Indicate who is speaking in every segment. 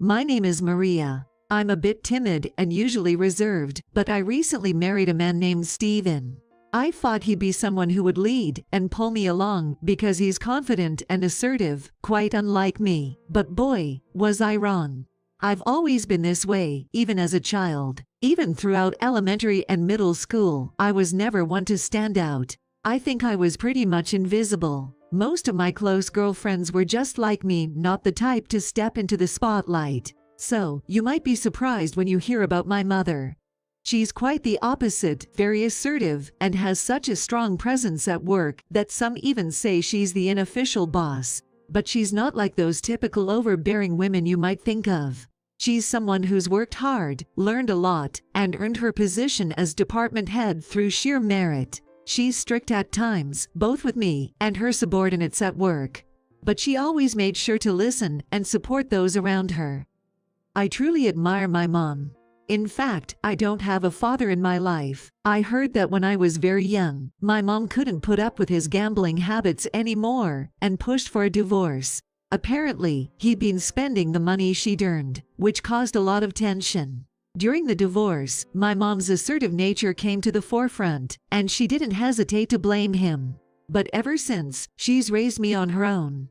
Speaker 1: My name is Maria. I'm a bit timid and usually reserved, but I recently married a man named Steven. I thought he'd be someone who would lead and pull me along because he's confident and assertive, quite unlike me. But boy, was I wrong. I've always been this way, even as a child. Even throughout elementary and middle school, I was never one to stand out. I think I was pretty much invisible. Most of my close girlfriends were just like me, not the type to step into the spotlight. So, you might be surprised when you hear about my mother. She's quite the opposite, very assertive, and has such a strong presence at work that some even say she's the unofficial boss. But she's not like those typical overbearing women you might think of. She's someone who's worked hard, learned a lot, and earned her position as department head through sheer merit. She's strict at times, both with me and her subordinates at work. But she always made sure to listen and support those around her. I truly admire my mom. In fact, I don't have a father in my life. I heard that when I was very young, my mom couldn't put up with his gambling habits anymore and pushed for a divorce. Apparently, he'd been spending the money she'd earned, which caused a lot of tension. During the divorce, my mom's assertive nature came to the forefront, and she didn't hesitate to blame him. But ever since, she's raised me on her own.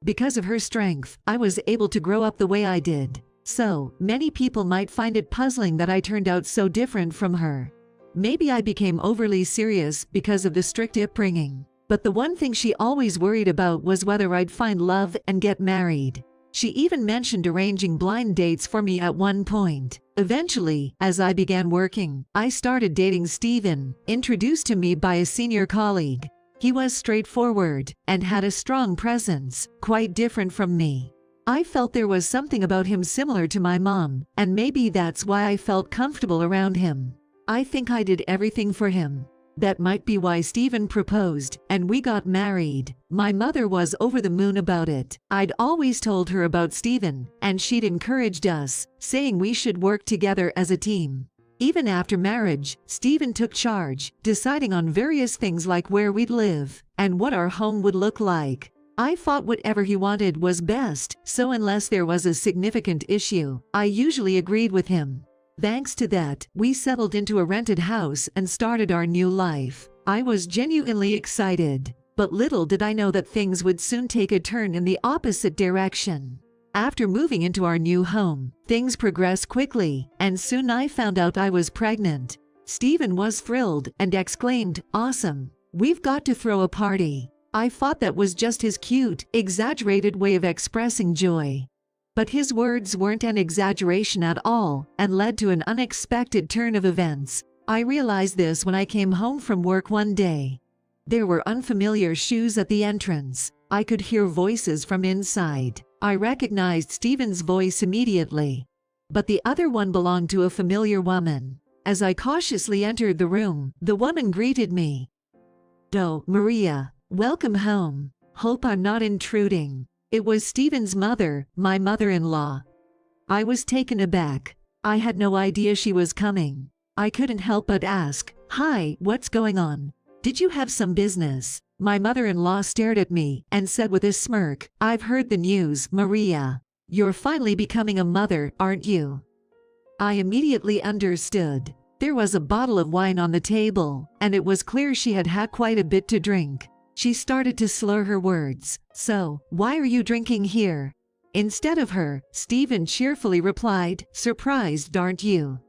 Speaker 1: Because of her strength, I was able to grow up the way I did. So, many people might find it puzzling that I turned out so different from her. Maybe I became overly serious because of the strict upbringing. But the one thing she always worried about was whether I'd find love and get married. She even mentioned arranging blind dates for me at one point. Eventually, as I began working, I started dating Steven, introduced to me by a senior colleague. He was straightforward and had a strong presence, quite different from me. I felt there was something about him similar to my mom, and maybe that's why I felt comfortable around him. I think I did everything for him. That might be why Steven proposed, and we got married. My mother was over the moon about it. I'd always told her about Steven, and she'd encouraged us, saying we should work together as a team. Even after marriage, Steven took charge, deciding on various things like where we'd live, and what our home would look like. I thought whatever he wanted was best, so unless there was a significant issue, I usually agreed with him. Thanks to that, we settled into a rented house and started our new life. I was genuinely excited, but little did I know that things would soon take a turn in the opposite direction. After moving into our new home, things progressed quickly, and soon I found out I was pregnant. Steven was thrilled and exclaimed, "Awesome! We've got to throw a party." I thought that was just his cute, exaggerated way of expressing joy. But his words weren't an exaggeration at all, and led to an unexpected turn of events. I realized this when I came home from work one day. There were unfamiliar shoes at the entrance. I could hear voices from inside. I recognized Steven's voice immediately. But the other one belonged to a familiar woman. As I cautiously entered the room, the woman greeted me. "Oh, Maria. Welcome home. Hope I'm not intruding." It was Steven's mother, my mother-in-law. I was taken aback. I had no idea she was coming. I couldn't help but ask, "Hi, what's going on? Did you have some business?" My mother-in-law stared at me and said with a smirk, "I've heard the news, Maria. You're finally becoming a mother, aren't you?" I immediately understood. There was a bottle of wine on the table, and it was clear she had had quite a bit to drink. She started to slur her words. "So, why are you drinking here?" Instead of her, Steven cheerfully replied, "Surprised, aren't you?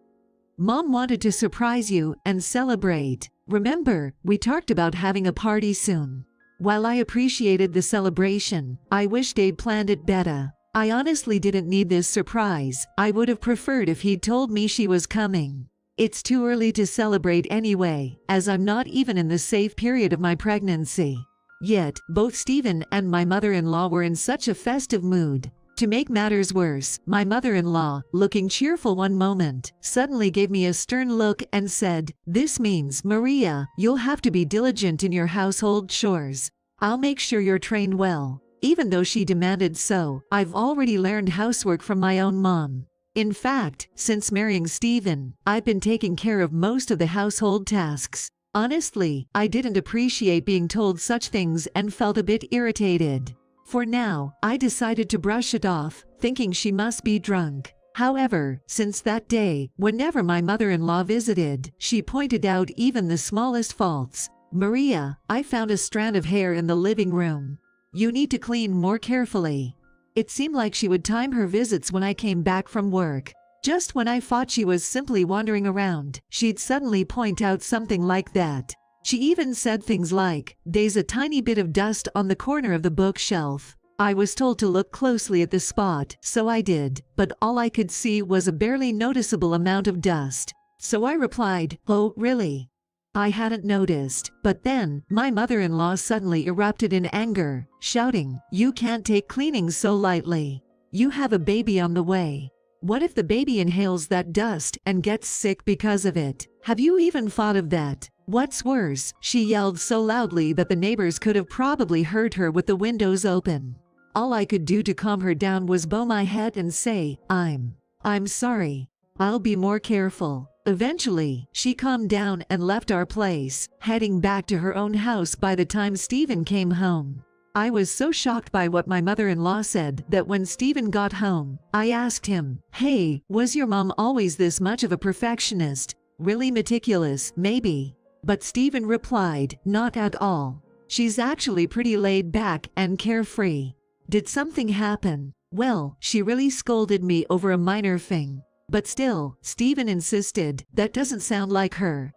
Speaker 1: Mom wanted to surprise you and celebrate. Remember, we talked about having a party soon." While I appreciated the celebration, I wished they'd planned it better. I honestly didn't need this surprise. I would have preferred if he'd told me she was coming. It's too early to celebrate anyway, as I'm not even in the safe period of my pregnancy. Yet, both Steven and my mother-in-law were in such a festive mood. To make matters worse, my mother-in-law, looking cheerful one moment, suddenly gave me a stern look and said, "This means, Maria, you'll have to be diligent in your household chores. I'll make sure you're trained well." Even though she demanded so, I've already learned housework from my own mom. In fact, since marrying Steven, I've been taking care of most of the household tasks. Honestly, I didn't appreciate being told such things and felt a bit irritated. For now, I decided to brush it off, thinking she must be drunk. However, since that day, whenever my mother-in-law visited, she pointed out even the smallest faults. "Maria, I found a strand of hair in the living room. You need to clean more carefully." It seemed like she would time her visits when I came back from work. Just when I thought she was simply wandering around, she'd suddenly point out something like that. She even said things like, "There's a tiny bit of dust on the corner of the bookshelf." I was told to look closely at the spot, so I did, but all I could see was a barely noticeable amount of dust. So I replied, "Oh, really? I hadn't noticed." But then, my mother-in-law suddenly erupted in anger, shouting, "You can't take cleaning so lightly. You have a baby on the way. What if the baby inhales that dust and gets sick because of it? Have you even thought of that? What's worse," she yelled so loudly that the neighbors could have probably heard her with the windows open. All I could do to calm her down was bow my head and say, I'm sorry. I'll be more careful." Eventually, she calmed down and left our place, heading back to her own house by the time Stephen came home. I was so shocked by what my mother-in-law said that when Stephen got home, I asked him, "Hey, was your mom always this much of a perfectionist? Really meticulous, maybe?" But Stephen replied, "Not at all. She's actually pretty laid back and carefree." Did something happen? Well, she really scolded me over a minor thing. But still, Stephen insisted, "That doesn't sound like her.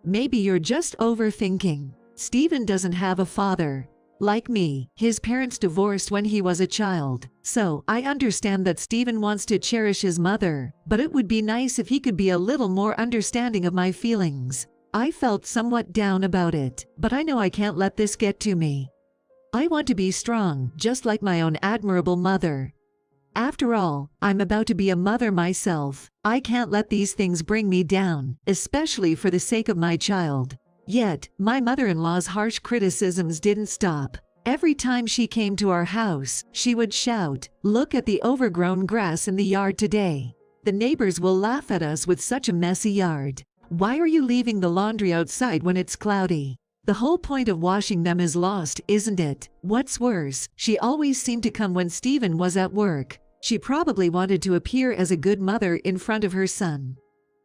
Speaker 1: Maybe you're just overthinking." Stephen doesn't have a father. Like me, his parents divorced when he was a child. So, I understand that Stephen wants to cherish his mother, but it would be nice if he could be a little more understanding of my feelings. I felt somewhat down about it, but I know I can't let this get to me. I want to be strong, just like my own admirable mother. After all, I'm about to be a mother myself. I can't let these things bring me down, especially for the sake of my child. Yet, my mother-in-law's harsh criticisms didn't stop. Every time she came to our house, she would shout, "Look at the overgrown grass in the yard today. The neighbors will laugh at us with such a messy yard. Why are you leaving the laundry outside when it's cloudy? The whole point of washing them is lost, isn't it?" What's worse, she always seemed to come when Stephen was at work. She probably wanted to appear as a good mother in front of her son.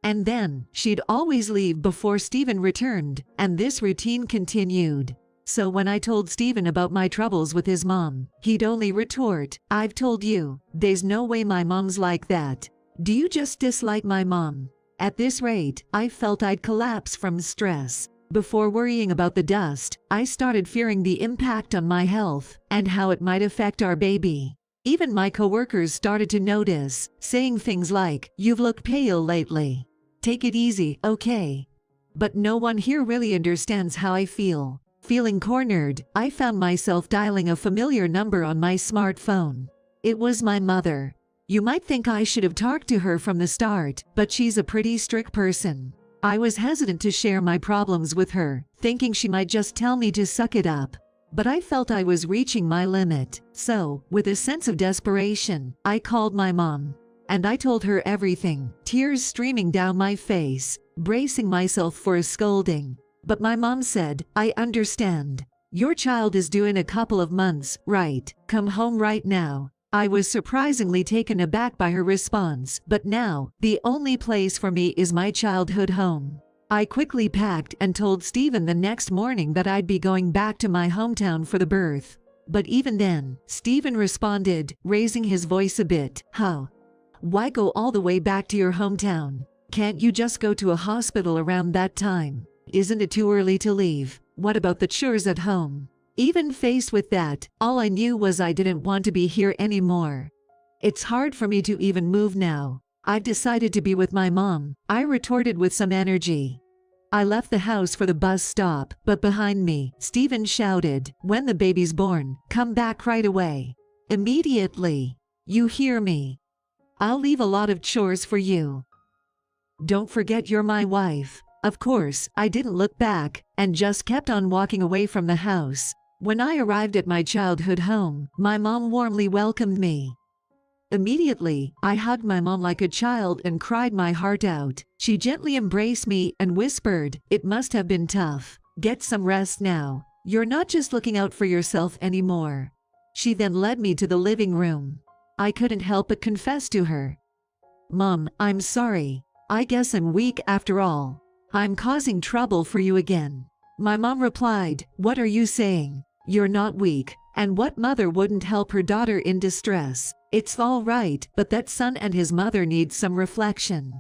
Speaker 1: And then, she'd always leave before Stephen returned, and this routine continued. So when I told Stephen about my troubles with his mom, he'd only retort, "I've told you, there's no way my mom's like that. Do you just dislike my mom?" At this rate, I felt I'd collapse from stress. Before worrying about the dust, I started fearing the impact on my health and how it might affect our baby. Even my coworkers started to notice, saying things like, "You've looked pale lately. Take it easy, okay?" But no one here really understands how I feel. Feeling cornered, I found myself dialing a familiar number on my smartphone. It was my mother. You might think I should have talked to her from the start, but she's a pretty strict person. I was hesitant to share my problems with her, thinking she might just tell me to suck it up. But I felt I was reaching my limit, so, with a sense of desperation, I called my mom. And I told her everything, tears streaming down my face, bracing myself for a scolding. But my mom said, "I understand. Your child is due in a couple of months, right? Come home right now." I was surprisingly taken aback by her response, but now, the only place for me is my childhood home. I quickly packed and told Stephen the next morning that I'd be going back to my hometown for the birth. But even then, Stephen responded, raising his voice a bit, "Huh? Why go all the way back to your hometown? Can't you just go to a hospital around that time? Isn't it too early to leave? What about the chores at home?" Even faced with that, all I knew was I didn't want to be here anymore. "It's hard for me to even move now. I've decided to be with my mom," I retorted with some energy. I left the house for the bus stop, but behind me, Stephen shouted, "When the baby's born, come back right away. Immediately. You hear me? I'll leave a lot of chores for you. Don't forget you're my wife." Of course, I didn't look back, and just kept on walking away from the house. When I arrived at my childhood home, my mom warmly welcomed me. Immediately, I hugged my mom like a child and cried my heart out. She gently embraced me and whispered, "It must have been tough. Get some rest now. You're not just looking out for yourself anymore." She then led me to the living room. I couldn't help but confess to her. "Mom, I'm sorry. I guess I'm weak after all. I'm causing trouble for you again." My mom replied, "What are you saying? You're not weak, and what mother wouldn't help her daughter in distress? It's all right, but that son and his mother need some reflection.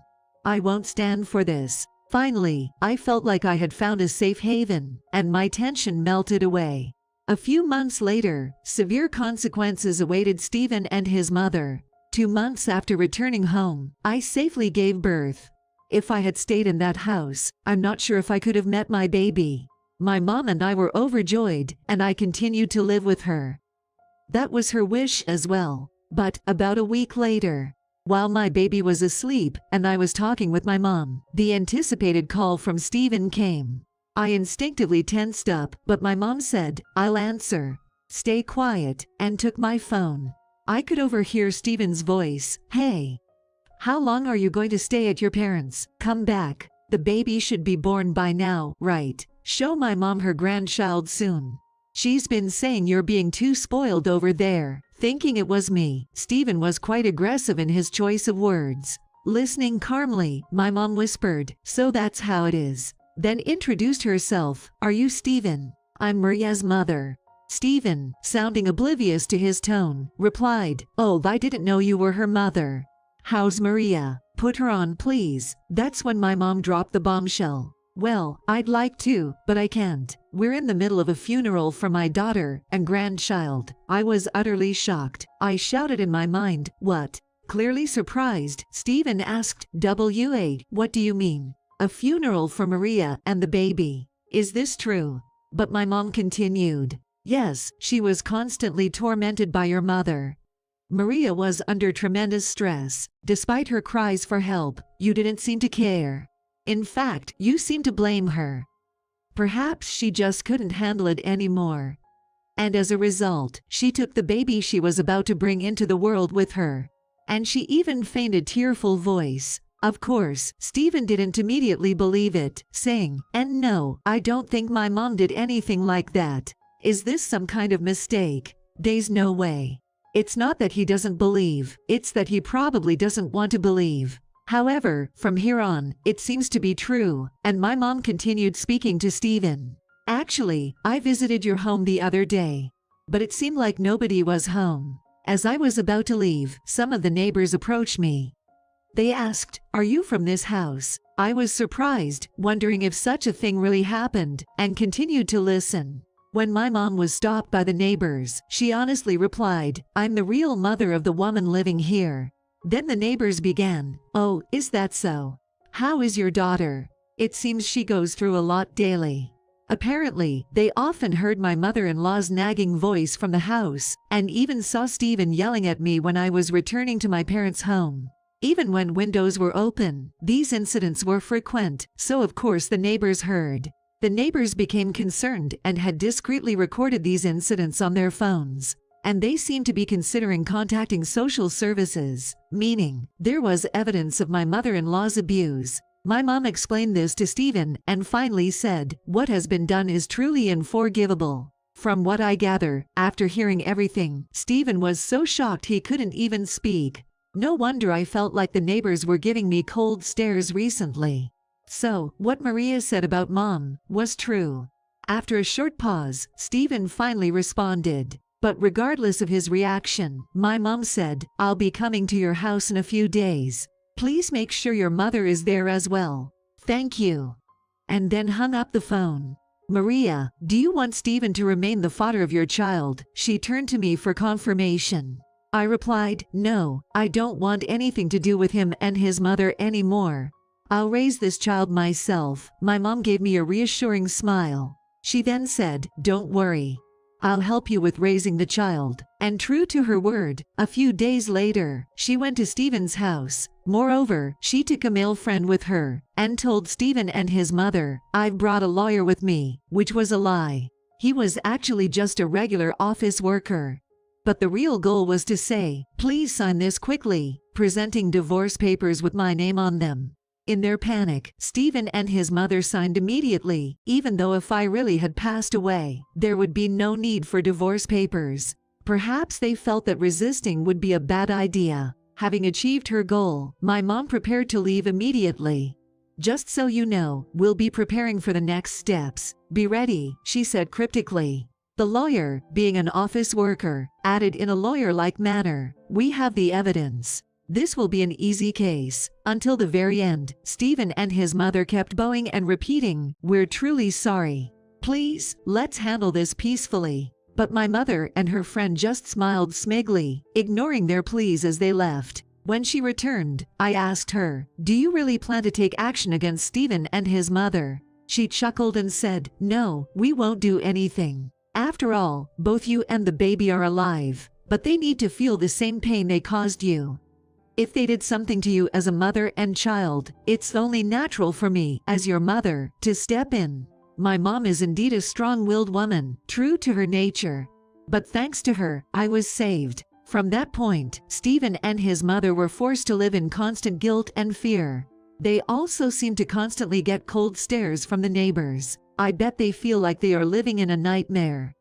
Speaker 1: I won't stand for this." Finally, I felt like I had found a safe haven, and my tension melted away. A few months later, severe consequences awaited Stephen and his mother. 2 months after returning home, I safely gave birth. If I had stayed in that house, I'm not sure if I could have met my baby. My mom and I were overjoyed, and I continued to live with her. That was her wish as well. But about a week later, while my baby was asleep and I was talking with my mom, the anticipated call from Stephen came. I instinctively tensed up, but my mom said, "I'll answer. Stay quiet," and took my phone. I could overhear Stephen's voice. "Hey, how long are you going to stay at your parents'? Come back. The baby should be born by now, right? Show my mom her grandchild soon. She's been saying you're being too spoiled over there." Thinking it was me, Stephen was quite aggressive in his choice of words. Listening calmly, my mom whispered, "So that's how it is." Then introduced herself. "Are you Stephen? I'm Maria's mother." Stephen, sounding oblivious to his tone, replied, "Oh, I didn't know you were her mother. How's Maria? Put her on, please." That's when my mom dropped the bombshell. "Well, I'd like to, but I can't. We're in the middle of a funeral for my daughter and grandchild." I was utterly shocked. I shouted in my mind, "What?" Clearly surprised, Stephen asked, "What do you mean? A funeral for Maria and the baby? Is this true?" But my mom continued, "Yes, she was constantly tormented by your mother. Maria was under tremendous stress. Despite her cries for help, you didn't seem to care. In fact, you seemed to blame her. Perhaps she just couldn't handle it anymore. And as a result, she took the baby she was about to bring into the world with her." And she even feigned a tearful voice. Of course, Stephen didn't immediately believe it, saying, "And no, I don't think my mom did anything like that. Is this some kind of mistake? There's no way." It's not that he doesn't believe, it's that he probably doesn't want to believe. However, from here on, it seems to be true, and my mom continued speaking to Stephen. "Actually, I visited your home the other day, but it seemed like nobody was home. As I was about to leave, some of the neighbors approached me. They asked, 'Are you from this house?' I was surprised, wondering if such a thing really happened, and continued to listen. When my mom was stopped by the neighbors, she honestly replied, 'I'm the real mother of the woman living here.' Then the neighbors began, 'Oh, is that so? How is your daughter? It seems she goes through a lot daily.' Apparently, they often heard my mother-in-law's nagging voice from the house, and even saw Stephen yelling at me when I was returning to my parents' home. Even when windows were open, these incidents were frequent, so of course the neighbors heard. The neighbors became concerned and had discreetly recorded these incidents on their phones. And they seemed to be considering contacting social services, meaning there was evidence of my mother-in-law's abuse. My mom explained this to Stephen and finally said, "What has been done is truly unforgivable." From what I gather, after hearing everything, Stephen was so shocked he couldn't even speak. No wonder I felt like the neighbors were giving me cold stares recently. So, what Maria said about mom was true. After a short pause, Stephen finally responded. But regardless of his reaction, my mom said, "I'll be coming to your house in a few days. Please make sure your mother is there as well. Thank you." And then hung up the phone. "Maria, do you want Stephen to remain the father of your child?" She turned to me for confirmation. I replied, "No, I don't want anything to do with him and his mother anymore. I'll raise this child myself." My mom gave me a reassuring smile. She then said, "Don't worry. I'll help you with raising the child." And true to her word, a few days later, she went to Stephen's house. Moreover, she took a male friend with her and told Stephen and his mother, "I've brought a lawyer with me," which was a lie. He was actually just a regular office worker. But the real goal was to say, "Please sign this quickly," presenting divorce papers with my name on them. In their panic, Stephen and his mother signed immediately, even though if I really had passed away, there would be no need for divorce papers. Perhaps they felt that resisting would be a bad idea. Having achieved her goal, my mom prepared to leave immediately. "Just so you know, we'll be preparing for the next steps. Be ready," she said cryptically. The lawyer, being an office worker, added in a lawyer-like manner, "We have the evidence. This will be an easy case." Until the very end, Stephen and his mother kept bowing and repeating, "We're truly sorry. Please, let's handle this peacefully." But my mother and her friend just smiled smugly, ignoring their pleas as they left. When she returned, I asked her, "Do you really plan to take action against Stephen and his mother?" She chuckled and said, "No, we won't do anything. After all, both you and the baby are alive, but they need to feel the same pain they caused you. If they did something to you as a mother and child, it's only natural for me, as your mother, to step in." My mom is indeed a strong-willed woman, true to her nature. But thanks to her, I was saved. From that point, Stephen and his mother were forced to live in constant guilt and fear. They also seem to constantly get cold stares from the neighbors. I bet they feel like they are living in a nightmare.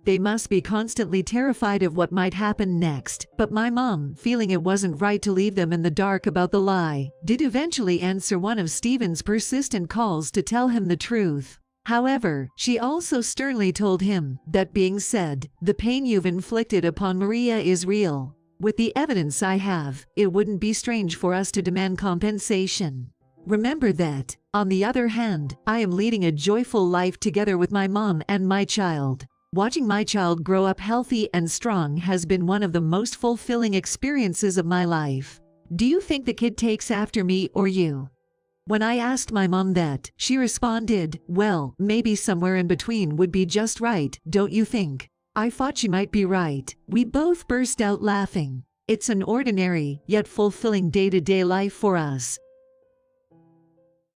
Speaker 1: They must be constantly terrified of what might happen next. But my mom, feeling it wasn't right to leave them in the dark about the lie, did eventually answer one of Stephen's persistent calls to tell him the truth. However, she also sternly told him, "That being said, the pain you've inflicted upon Maria is real. With the evidence I have, it wouldn't be strange for us to demand compensation. Remember that. On the other hand, I am leading a joyful life together with my mom and my child. Watching my child grow up healthy and strong has been one of the most fulfilling experiences of my life. Do you think the kid takes after me or you?" When I asked my mom that, she responded, "Well, maybe somewhere in between would be just right, don't you think?" I thought she might be right. We both burst out laughing. It's an ordinary, yet fulfilling day-to-day life for us,